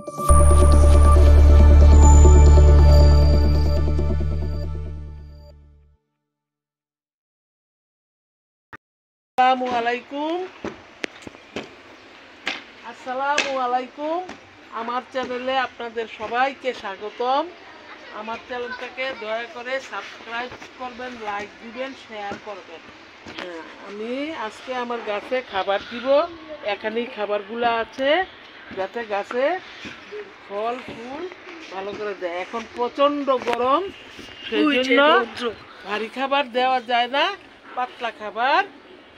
আসসালামু আলাইকুম। আমার চ্যানেলে আপনাদের সবাইকে স্বাগতম। আমার চ্যানেলটাকে দয়া করে সাবস্ক্রাইব করবেন, লাইক দিবেন, শেয়ার করবেন। আমি আজকে আমার গাছে খাবার দিব। এখানেই খাবারগুলো আছে যাতে গাছে ফল ফুল ভালো করে দেয়। এখন প্রচণ্ড গরম, সেই জন্য ভারী খাবার দেওয়া যায় না, পাতলা খাবার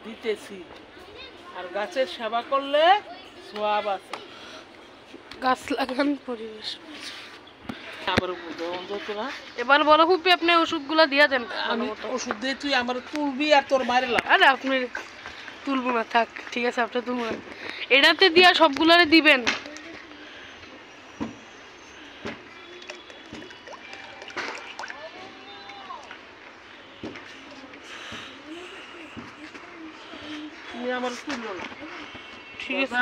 দিতেছি। আর গাছের সেবা করলে সওয়াব আছে। গাছ লাগান পরিবেশ। এবার বড় হুপি আপনি ওষুধগুলো দিয়া দেন। আমি ওষুধ দিয়ে তুই আমার তুলবি আর তোর মারলাম। আরে আপনি তুলবো না, থাক, ঠিক আছে, আপনি তুলবো না। এটাতে দিয়া সবগুলারে দিবেন। আমার তুললো না। ঠিক আছে,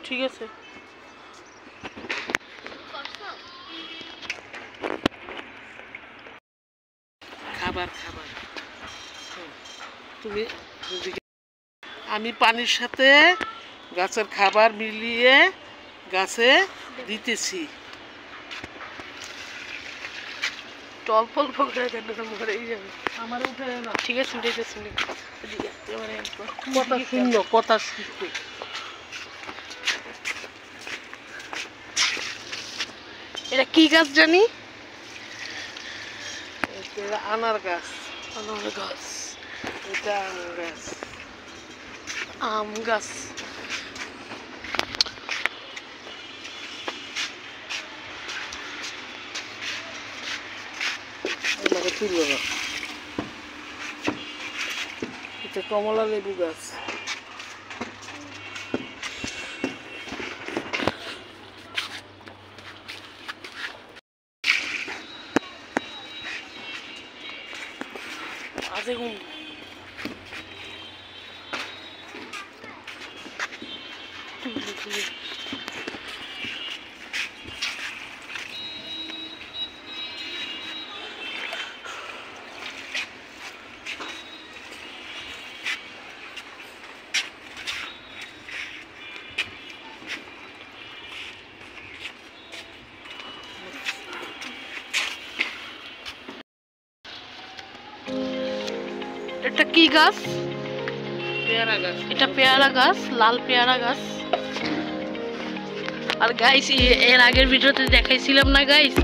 ঠিক আছে। খাবার খাবার তুমি, আমি পানির সাথে গাছের খাবার মিলিয়ে গাছে দিতেছি। অল্প অল্প করে দেন, মরেই যাবে। আমার উঠে না। ঠিক আছে, ঠিক আছে। কথা শুনলো, কথা শুনতো। এটা কি গাছ জানি? এটা আনার গাছ। আনার গাছ। এটা আম গাছ। আম গাছ। তুললো না। এটা কমলা লেবু গাছ। দেখুন এটা কি গাছ? পেয়ারা গাছ। এটা পেয়ারা গাছ, লাল পেয়ারা গাছ। আর গাইস, এর আগের ভিডিওতে দেখাইছিলাম না গাইস,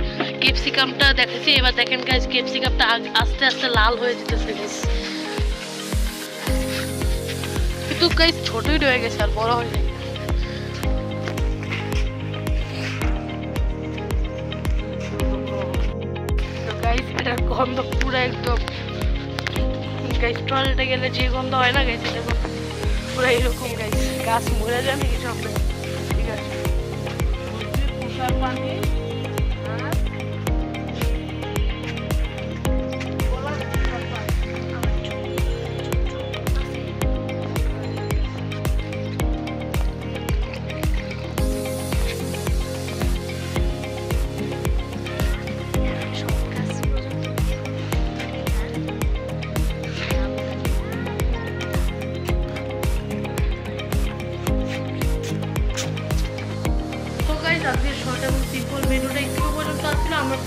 ক্যাপসিকামটা দেখাইছি। এবার দেখেন গাইস, ক্যাপসিকামটা আস্তে আস্তে লাল হয়ে যেতেছে গাইস। কিন্তু গাইস ছোটই রয়ে গেছে, আর বড় হয়নি। তো গাইস, এটার গন্ধ পুরো একদম গাইস, টয়লেটে গেলে যে গন্ধ হয় না গাইস, এটা পুরো এইরকম গাইস। গাছ মরে যায় নাকি সব? ঠিক আছে। পানি আজকে শর্ট এবং সিম্পল ভিডিওটা একটু পর্যন্ত আসছিল। আমার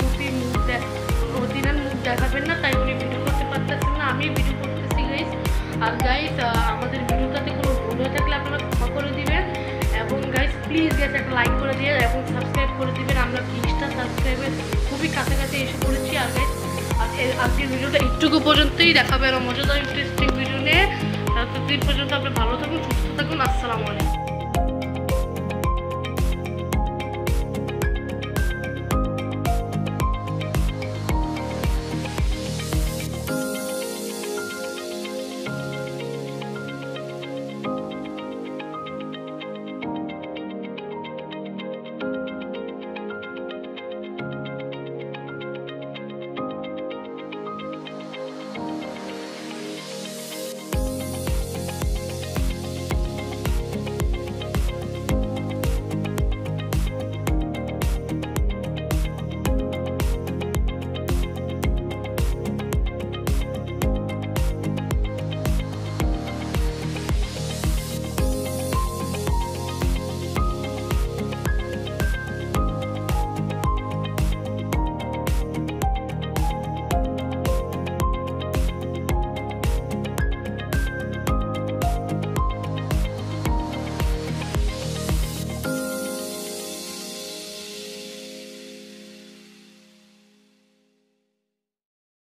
প্রতিদিনের মুখ দেখাবেন না, তাই উনি ভিডিও করতে পারতেছেন না, আমি ভিডিও করতেছি গাইস। আর গাইস, আমাদের ভিডিওটাতে কোনো ভুল হয়ে থাকলে আপনারা ক্ষমা করে দিবেন। এবং গাইস প্লিজ গাইস একটা লাইক করে দিয়ে এবং সাবস্ক্রাইব করে দিবেন। আমরা 20টা সাবস্ক্রাইবের খুবই কাছাকাছি এসে পড়েছি। আর গাইস, আজকের ভিডিওটা একটুকু পর্যন্তই, দেখাবে আরও মজাদার ইন্টারেস্টিং ভিডিও নিয়ে। ততদিন পর্যন্ত আপনি ভালো থাকুন, সুস্থ থাকুন। আসসালামু আলাইকুম।